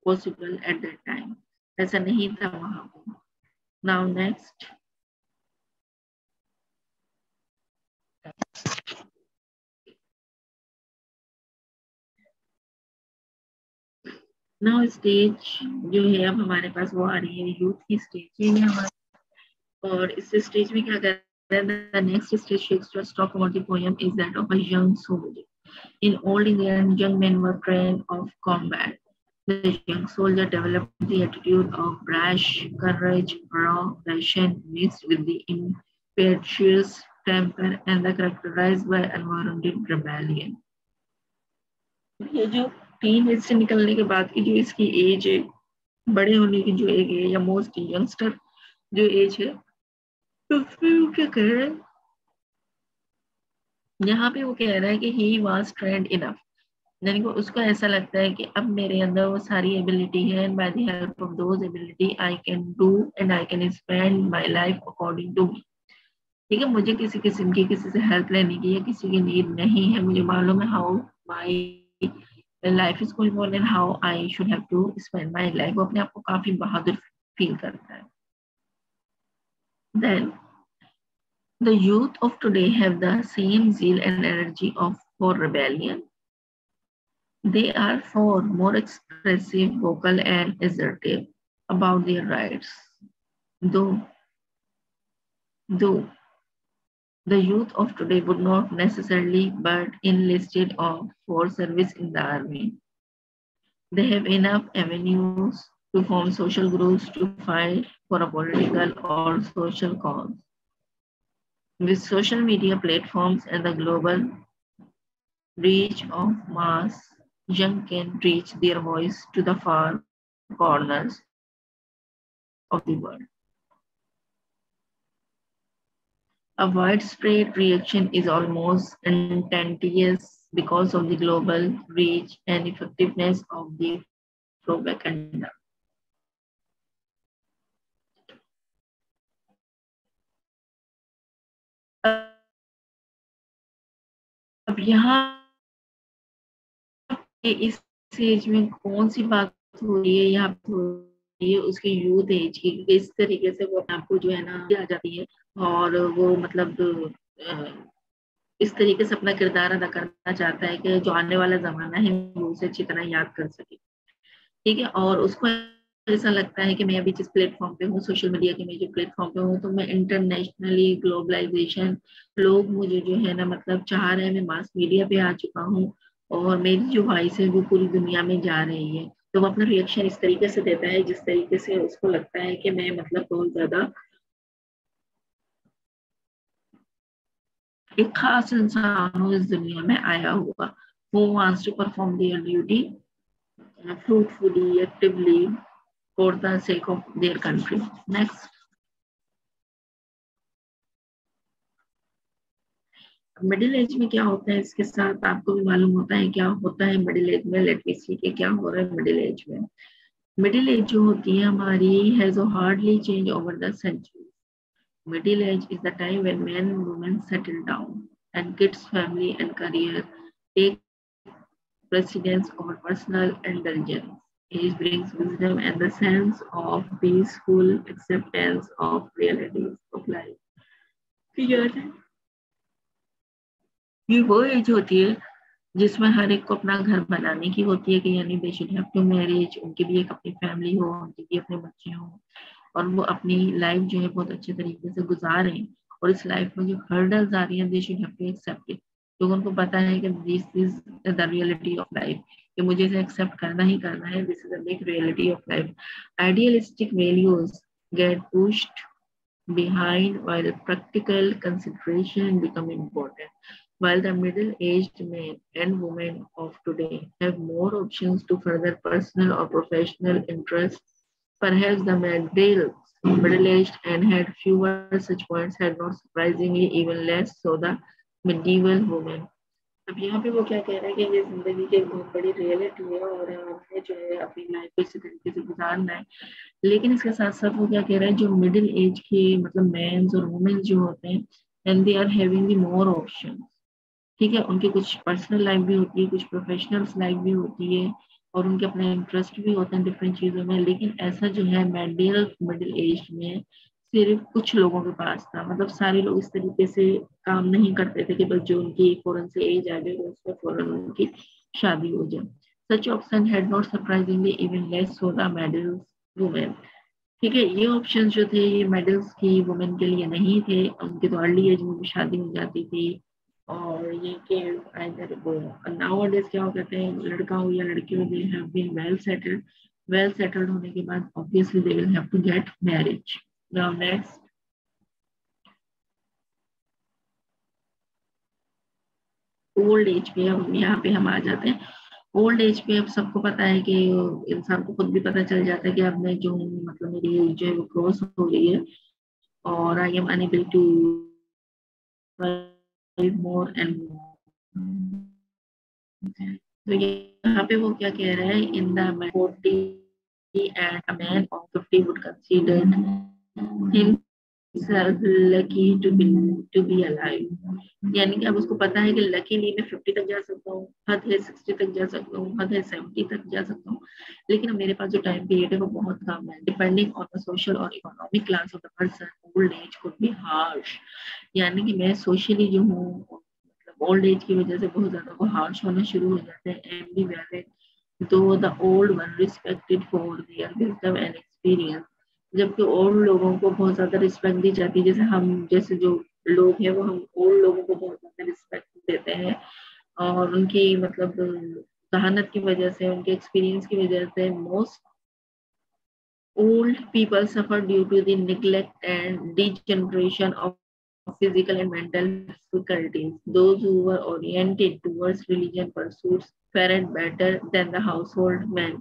possible at that time, ऐसा नहीं था वहां पे. नाउ नेक्स्ट, नाउ स्टेज जो है अब हमारे पास वो आ रही है यूथ की स्टेज, ये है हमारे। और इस स्टेज में क्या कर रहे हैं, the next stage Shakespeare's talk about the poem is that of a young soldier. In old England, young men were trained of combat. The young soldier developed the attitude of brash courage, raw passion mixed with the impetuous temper and the characterized by unwarranted rebellion. ये जो टीन एज से निकलने के बाद की जो इसकी एज है, बड़े होने की जो एज है, या मोस्ट यंगस्टर जो एज है, तो फिर वो क्या कह रहा है, यहाँ पे वो कह रहा है कि ही वॉज ट्रेंड इनफ, यानी कि उसको ऐसा लगता है कि अब मेरे अंदर वो सारी एबिलिटी है, and by the help of those ability I can do and I can spend my life according to me. ठीक है, मुझे किसी किस्म की किसी से हेल्प लेने की या किसी की नीड नहीं है, मुझे मालूम है how my life is going on and how I should have to spend my life. वो अपने आप को काफी बहादुर फील करता है। Then the youth of today have the same zeal and energy of for rebellion. They are far more expressive, vocal, and assertive about their rights. Though, though the youth of today would not necessarily but enlisted for service in the army. They have enough avenues to form social groups to fight for a political or social cause. With social media platforms and the global reach of mass, young can reach their voice to the far corners of the world. A widespread reaction is almost instantaneous because of the global reach and effectiveness of the propaganda. अब यहाँ इस एज में कौन सी बात हो रही है, यहाँ पे हो रही है उसके यूथ एज की, इस तरीके से वो आपको जो है ना आ जाती है, और वो मतलब इस तरीके से अपना किरदार अदा करना चाहता है कि जो आने वाला जमाना है वो उसे अच्छी तरह याद कर सके। ठीक है, और उसको ऐसा लगता है कि मैं अभी जिस प्लेटफॉर्म पे हूँ, सोशल मीडिया के मैं जो प्लेटफॉर्म पे हूँ, तो मैं इंटरनेशनली ग्लोबलाइजेशन, लोग मुझे जो है ना मतलब चाह रहे हैं, मैं मास मीडिया पे आ चुका हूँ और मेरी जो वॉइस है वो पूरी दुनिया में जा रही है। तो वो अपना रिएक्शन इस तरीके से देता है जिस तरीके से उसको लगता है कि मैं मतलब बहुत ज्यादा एक खास इंसान हूँ इस दुनिया में आया हुआ, who wants to perform their duty fruitfully, actively for the sake of their country. Next. Middle age में क्या होता है, इसके साथ आपको भी मालूम होता है क्या होता है मिडिल एज में। लेट मी सी कि क्या हो रहा है मिडिल एज में। मिडिल एज जो होती है हमारी has hardly change over the century. Middle age is the time when men and women settle down and kids, family and career take precedence over personal indulgence. Age brings wisdom and the sense of peaceful acceptance of realities of life. Clear है? ये वो एज होती है जिसमें हर एक को अपना घर बनाने की होती है, कि यानी they should have to marriage, उनकी भी एक अपनी फैमिली हो, उनके भी अपने बच्चे हों, और वो अपनी लाइफ जो है बहुत अच्छे तरीके से गुजारें। और इस लाइफ में जो हर्डल्स आ रही हैं they should have to accept it, तो उनको पता है कि this is the reality of life, कि मुझे इसे एक्सेप्ट करना ही करना है, this is the big reality of life. Idealistic values get pushed behind while practical consideration become important. While the middle-aged men and women of today have more options to further personal or professional interests, perhaps the middle-aged and had fewer such points had not surprisingly even less so the medieval women. अब यहाँ पे वो क्या कह रहे हैं कि ये जिंदगी की एक बहुत बड़ी रियलिटी है और हमें जो है अपनी लाइफ को इसी तरीके से गुजारना है। लेकिन इसके साथ साथ वो क्या कह रहे हैं, जो मिडिल एज के मतलब मेंस और वुमेन जो होते हैं, and they are having the more option. ठीक है, उनकी कुछ पर्सनल लाइफ भी होती है, कुछ प्रोफेशनल लाइफ भी होती है, और उनके अपने इंटरेस्ट भी होते हैं डिफरेंट चीजों में। लेकिन ऐसा जो है मिडिल एज में सिर्फ कुछ लोगों के पास था, मतलब सारे लोग इस तरीके से काम नहीं करते थे कि बस जो उनकी फौरन से एज आ जाए तो उसमें फौरन उनकी शादी हो जाए। Such option had not surprisingly even less soda medals women. ठीक है, ये ऑप्शन जो थे ये मेडल्स की वुमेन के लिए नहीं थे, उनके तो अर्ली एज में शादी हो जाती थी। और ये कि आइदर वो नाउ डेज क्या हो कहते हैं, लड़का हो या लड़की हो, they have been well settled होने के बाद obviously they will have to get marriage. Now next, old age पे अब यहाँ पे हम आ जाते हैं। ओल्ड एज पे अब सबको पता है कि इंसान को खुद भी पता चल जाता है कि अब मैं जो हूँ, मतलब मेरी एज जो है वो क्रॉस हो गई है और I am unable to more and more. तो यहाँ पे वो क्या कह रहा है, in the 40 and a man of 50 would consider himself lucky to be alive। यानी कि अब उसको पता है कि लकीली मैं 50 तक जा सकता हूँ, हद है 60 तक जा सकता हूँ, हद है 70 तक जा सकता हूँ, लेकिन मेरे पास जो टाइम पीरियड है वो बहुत कम है। डिपेंडिंग ऑन द सोशल और economic class of the person, old age could be harsh. यानी कि मैं सोशली जो हूँ, मतलब ओल्ड एज की वजह से बहुत ज्यादा वो हार्श होना शुरू हो जाते हैं। And be valid though the old one respected for their wisdom and experience। जबकि ओल्ड लोगों को बहुत ज्यादा रिस्पेक्ट दी जाती है, जैसे हम जैसे जो लोग हैं वो हम ओल्ड लोगों को बहुत ज्यादा रिस्पेक्ट देते हैं और उनकी मतलब जहानत की वजह से, उनके एक्सपीरियंस की वजह से। Most old people suffer due to the neglect and degeneration of physical and mental difficulties. Those who were oriented towards religion pursuits fared better than the household men।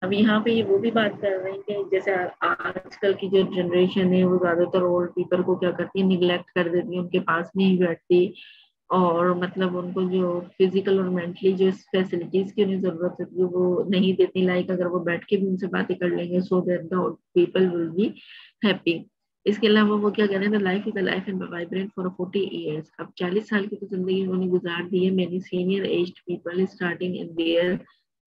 अब यहाँ पे ये वो भी बात कर रहे हैं कि जैसे आजकल की जो जनरेशन है वो ज्यादातर ओल्ड पीपल को क्या करती है, निगलेक्ट कर देती है, उनके पास नहीं बैठती और मतलब उनको जो फिजिकल और मेंटली जो फैसिलिटीज की उन्हें जरूरत होती है वो नहीं देती। लाइक अगर वो बैठ के भी उनसे बातें कर लेंगे so that the people will be happy. इसके अलावा वो क्या कह रहे हैं, life is a life and vibrant for 40 years. अब 40 साल की तो जिंदगी उन्होंने गुजार दी है। Many senior aged people starting in their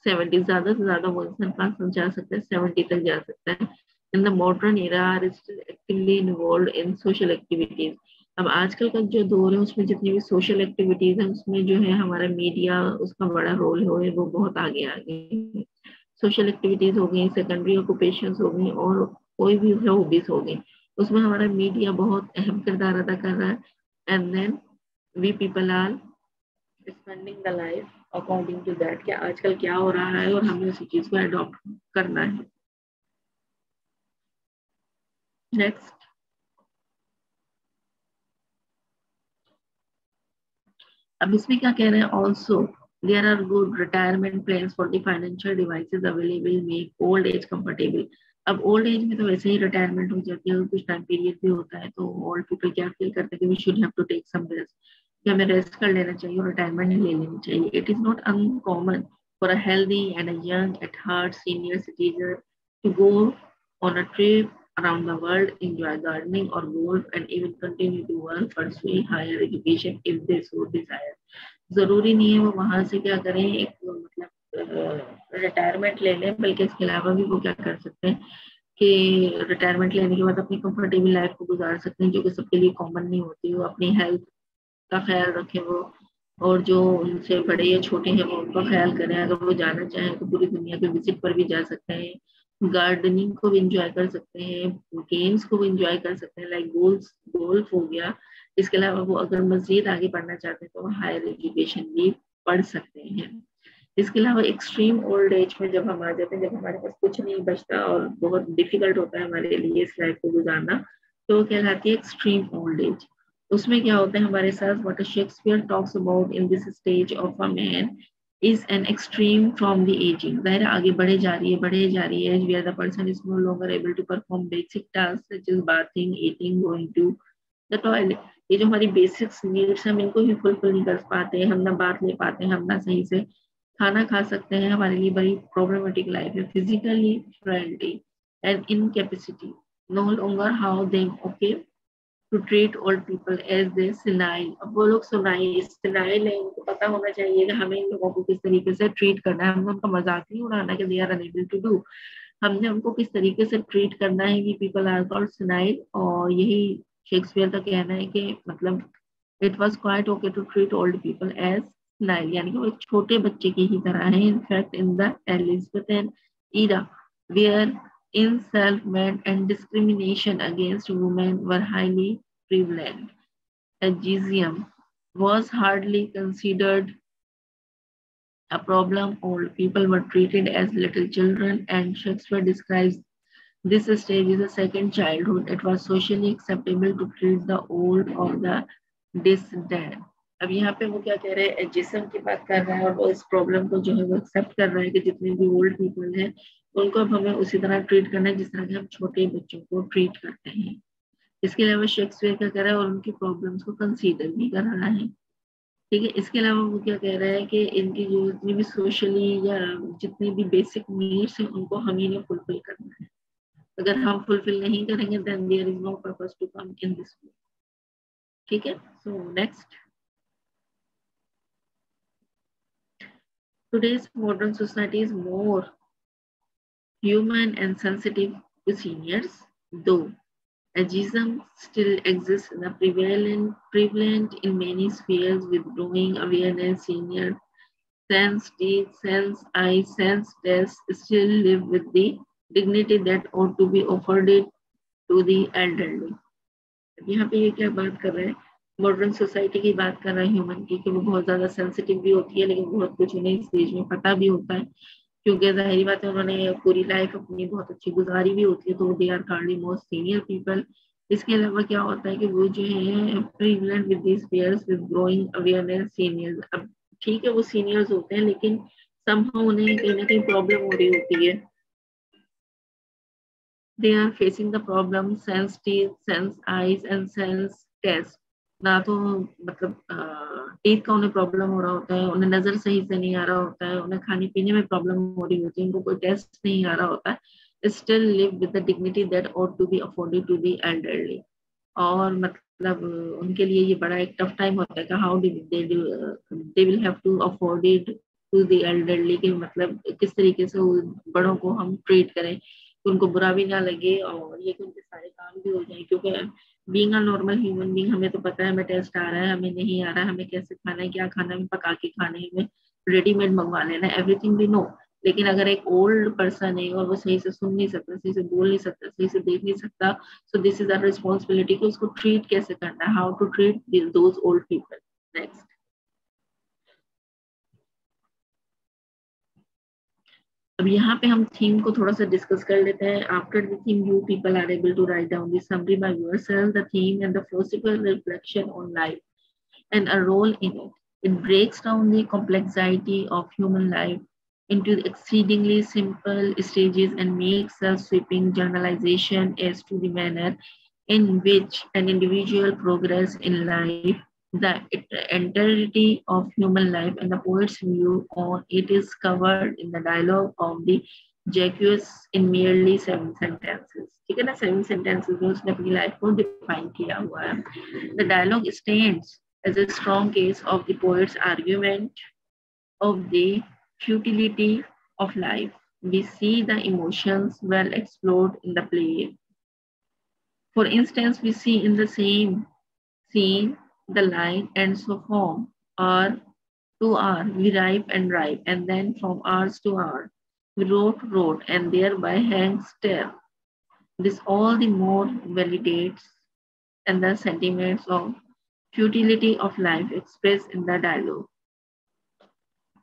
70, ज्यादा से ज्यादा वो इंसान 5 जा सकता है, 70 तक जा सकता है। In the modern era are still actively involve in social activities. अब आजकल का जो दौर है उसमें जितनी भी सोशल एक्टिविटीज है उसमें जो है हमारा मीडिया उसका बड़ा रोल है, वो बहुत आगे आ गए। सोशल एक्टिविटीज हो गई, सेकेंडरी ऑक्यूपेशन हो गई और कोई भी हॉबीज हो गई, उसमें हमारा मीडिया बहुत अहम किरदार अदा कर रहा है। And then we people are spending the life according to that, कि आजकल क्या हो रहा है और हमें उसी चीज को अडॉप्ट करना है। नेक्स्ट, अब इसमें क्या कह रहे हैं, also there are good retirement plans for the financial devices available make old age comfortable. अब ओल्ड एज में तो वैसे ही रिटायरमेंट हो जाती है और कुछ टाइम पीरियड भी होता है, तो ओल्ड पीपल क्या फील करते हैं कि we should have to take some rest, कि हमें रेस्ट कर लेना चाहिए और रिटायरमेंट ले लेनी चाहिए। It is not uncommon for a healthy and a young at heart senior citizen to go on a trip around the world, enjoy gardening or golf, and even continue to work, pursue higher education if they so desire। जरूरी नहीं है वो वहां से क्या करें, एक मतलब रिटायरमेंट ले लें, बल्कि इसके अलावा भी वो क्या कर सकते हैं कि रिटायरमेंट लेने के बाद अपनी कंफर्टेबल लाइफ को गुजार सकते हैं, जो कि सबके लिए कॉमन नहीं होती। वो अपनी हेल्थ का ख्याल रखें वो, और जो उनसे बड़े या छोटे हैं वो उनका ख्याल करें। अगर वो जाना चाहें तो पूरी दुनिया के विजिट पर भी जा सकते हैं, गार्डनिंग को भी इंजॉय कर सकते हैं, गेम्स को भी इंजॉय कर सकते हैं, लाइक गोल्फ हो गया। इसके अलावा वो अगर मजीद आगे पढ़ना चाहते हैं तो वो हायर एजुकेशन भी पढ़ सकते हैं। इसके अलावा एक्सट्रीम ओल्ड एज में जब हम आ जाते हैं, जब हमारे पास कुछ नहीं बचता और बहुत डिफिकल्ट होता है हमारे लिए इस लाइफ को गुजारना, तो कहलाती है एक्सट्रीम ओल्ड एज। उसमें क्या होता है हमारे साथ, what Shakespeare talks about in this stage of a man is an extreme from the ageing. जाहिर आगे बढ़े जा रही है, where the person is no longer able to perform basic task such as bathing, eating, going to the toilet. ये जो हमारी बेसिक्स नीड्स हम इनको भी फुलफिल नहीं कर पाते, हम ना बात ले पाते हैं, हम ना सही से खाना खा सकते हैं, हमारे लिए बड़ी प्रॉब्लमेटिक लाइफ है। Physically friendly and incapacity no longer how they okay to treat old people as they senile. अब वो लोग सिनाइल है, उनको पता होना चाहिए कि हमें इन लोगों को किस तरीके से ट्रीट करना है। हमने उनका मजाक नहीं उड़ाना कि they are unable to do, हमने उनको किस तरीके से ट्रीट करना है कि पीपल आर कॉल्ड सिनाइल। और यही शेक्सपियर का कहना है कि मतलब it was quite okay to treat old people as nile, यानी कि वो एक छोटे बच्चे की ही तरह है. In fact in the Elizabethan era where insultment and discrimination against women were highly prevalent, ageism was hardly considered a problem. Old people were treated as little children, and Shakespeare describes this stage as a second childhood. It was socially acceptable to treat the old or the distant. अब यहाँ पे वो क्या कह रहे हैं, एजिज्म की बात कर रहा है, और वो इस प्रॉब्लम को जो है वो एक्सेप्ट कर रहा है कि जितने भी ओल्ड पीपल हैं उनको अब हमें उसी तरह ट्रीट करना है जिस तरह के हम छोटे बच्चों को ट्रीट करते हैं. इसके अलावा शेक्सपियर क्या कह रहा है, और उनकी प्रॉब्लम्स को कंसीडर भी कर रहा है. ठीक है. इसके अलावा वो क्या कह रहा है कि इनकी जो जितनी भी सोशली या जितनी भी बेसिक नीड्स हैं उनको हम ही ने फुलफिल करना है. अगर हम फुलफिल नहीं करेंगे then there is no purpose to come in this way. ठीक है. So next, today's modern society is more human and sensitive to seniors, though ageism still exists and are prevalent in many spheres. With growing awareness, senior sense teeth, sense eye, sense test still live with the dignity that ought to be afforded to the elderly. यहाँ पे ये क्या बात कर रहे हैं, मॉडर्न सोसाइटी की बात कर रहे हैं ह्यूमन की, कि वो बहुत ज्यादा सेंसिटिव भी होती है, लेकिन बहुत कुछ उन्हें इस स्टेज में पता भी होता है, क्योंकि जाहिर बात है उन्होंने पूरी लाइफ अपनी बहुत अच्छी गुजारी भी होती है, तो they are kindly most senior people. इसके अलावा क्या होता है कि वो जो है prevalent with these pairs with growing awareness seniors. अब ठीक है वो सीनियर्स होते हैं, लेकिन समहाउ उन्हें कहीं ना कहीं प्रॉब्लम हो रही होती है. They are facing the problem sense teeth, sense eyes and sense test. ना तो मतलब टीथ का उन्हें प्रॉब्लम हो रहा होता है, उन्हें नजर सही से नहीं आ रहा होता है, उन्हें खाने पीने में प्रॉब्लम हो रही होती है, उनको कोई टेस्ट नहीं आ रहा होता है. Still live with the dignity that ought to be afforded to the elderly. और मतलब उनके लिए ये बड़ा एक टफ टाइम होता है कि how they will have to afford it to the elderly, कि मतलब किस तरीके से बड़ों को हम ट्रीट करें, उनको बुरा भी ना लगे और ये कि उनके सारे काम भी हो जाए. क्योंकि being a normal human being हमें तो पता है हमें टेस्ट आ रहा है, हमें नहीं आ रहा है, हमें कैसे खाना है, क्या खाना है, पका के खाने में रेडीमेड मंगवा लेना, एवरीथिंग वी नो. लेकिन अगर एक ओल्ड पर्सन है और वो सही से सुन नहीं सकता, सही से बोल नहीं सकता, सही से देख नहीं सकता, so this is our responsibility कि उसको ट्रीट कैसे करना है, how to treat those old people. Next. अब यहाँ पे हम थीम को थोड़ा सा डिस्कस कर लेते हैं. After the theme you people are able to write down the summary by yourself, the theme and the philosophical reflection on life and a role in it. It breaks down the complexity of human life into exceedingly simple stages and makes a sweeping generalization as to the manner in which an individual progress in life, the entirety of human life and the poet's view on it is covered in the dialogue of the Jacques in merely 7 sentences. ठीक है ना, 7 sentences में उसने अपनी लाइफ को डिफाइन किया हुआ है. The dialogue stands as a strong case of the poet's argument of the futility of life. We see the emotions well explored in the play. For instance, we see in the same scene the line and so form or to hour we ripe and ripe, and then from hours to hour we wrote, and thereby hang still. This all the more validates and the sentiments of futility of life expressed in the dialogue.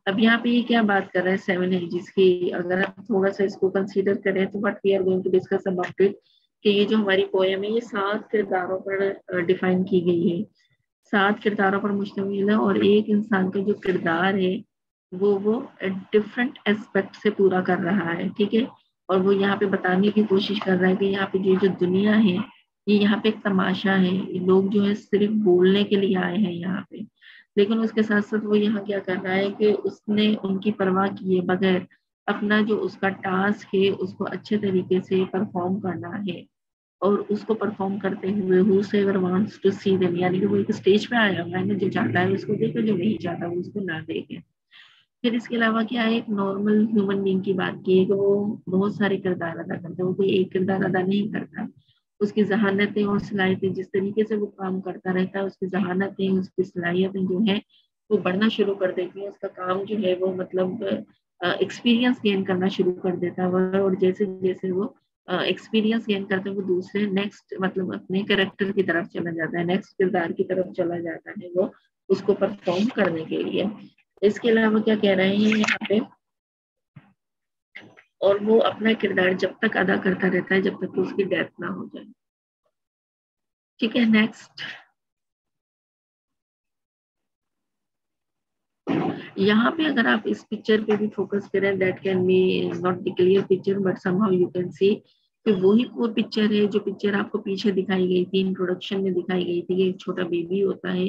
अब यहाँ पे ये क्या बात कर रहा है 7 ages की, अगर हम थोड़ा सा इसको कंसीडर करें तो what we are going to discuss about it, कि ये जो हमारी पोएम है ये 7 किरदारों पर डिफाइन की गई है, 7 किरदारों पर मुश्तमिल है, और एक इंसान का जो किरदार है वो डिफरेंट एस्पेक्ट से पूरा कर रहा है. ठीक है. और वो यहाँ पे बताने की कोशिश कर रहा है कि यहाँ पे जो दुनिया है ये यहाँ पे एक तमाशा है, लोग जो है सिर्फ बोलने के लिए आए हैं यहाँ पे, लेकिन उसके साथ साथ वो यहाँ क्या कर रहा है कि उसने उनकी परवाह किए बगैर अपना जो उसका टास्क है उसको अच्छे तरीके से परफॉर्म करना है, और उसको परफॉर्म करते हुए whosoever wants to see them, यानी कि वो एक स्टेज पे आया हुआ है, जो चाहता है उसको देखे, जो नहीं चाहता वो उसको ना देखे. फिर इसके अलावा क्या है, एक नॉर्मल ह्यूमन बीइंग की बात की है कि वो बहुत सारे किरदार अदा करता है, वो कोई एक किरदार अदा नहीं करता. उसकी जहानतें और सलाहियतें, जिस तरीके से वो काम करता रहता है, उसकी जहानतें उसकी सलाहियतें जो है वो बढ़ना शुरू कर देती है, उसका काम जो है वो मतलब एक्सपीरियंस गेन करना शुरू कर देता है, और जैसे जैसे वो एक्सपीरियंस गेन करते हैं वो दूसरे नेक्स्ट मतलब अपने कैरेक्टर की तरफ चला जाता है, नेक्स्ट किरदार की तरफ चला जाता है वो उसको परफॉर्म करने के लिए। इसके अलावा क्या कह रहे हैं यहाँ पे, और वो अपना किरदार जब तक अदा करता रहता है जब तक उसकी डेथ ना हो जाए। ठीक है, नेक्स्ट। यहाँ पे अगर आप इस पिक्चर पे भी फोकस करें, that can be not the clear picture but somehow you can सी कि वही वो पिक्चर है जो पिक्चर आपको पीछे दिखाई गई थी, इंट्रोडक्शन में दिखाई गई थी कि एक छोटा बेबी होता है।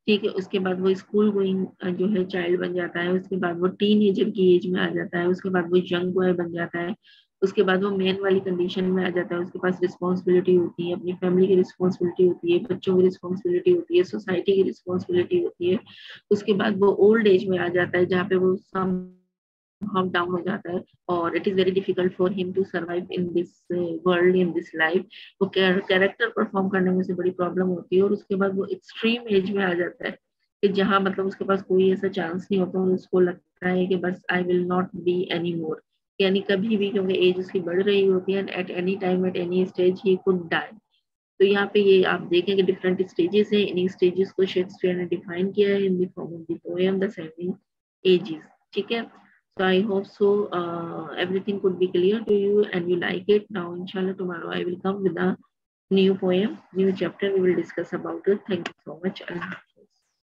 ठीक है, उसके बाद वो स्कूल गोइंग जो है चाइल्ड बन जाता है, उसके बाद वो टीन एजर की एज में आ जाता है, उसके बाद वो यंग बॉय बन जाता है, उसके बाद वो मैन वाली कंडीशन में आ जाता है, उसके पास रिस्पॉन्सिबिलिटी होती है, अपनी फैमिली की रिस्पॉन्सिबिलिटी होती है, बच्चों की रिस्पॉन्सिबिलिटी होती है, सोसाइटी की रिस्पॉन्सिबिलिटी होती है। उसके बाद वो ओल्ड एज में आ जाता है जहाँ पे वो सम हम डाउन हो जाता है, और it is very difficult for him to survive in this world, in this life. वो कैरेक्टर परफॉर्म करने में से बड़ी प्रॉब्लम होती है, और उसके बाद वो एक्सट्रीम एज में आ जाता है कि जहाँ मतलब उसके पास कोई ऐसा चांस नहीं होता, और उसको लगता है कि बस I will not be any more, यानी कभी भी, क्योंकि एज उसकी बढ़ रही होती है, at any time at any stage he could die. तो यहाँ पे ये आप देखेंगे डिफरेंट स्टेजेस हैं, इन स्टेजेस को शेक्सपियर ने डिफाइन किया है in the form of the poem the seven ages. ठीक है, so I hope so everything could be clear to you and you like it. Now inshallah tomorrow I will come with a new poem, new chapter, we will discuss about it. Thank you so much.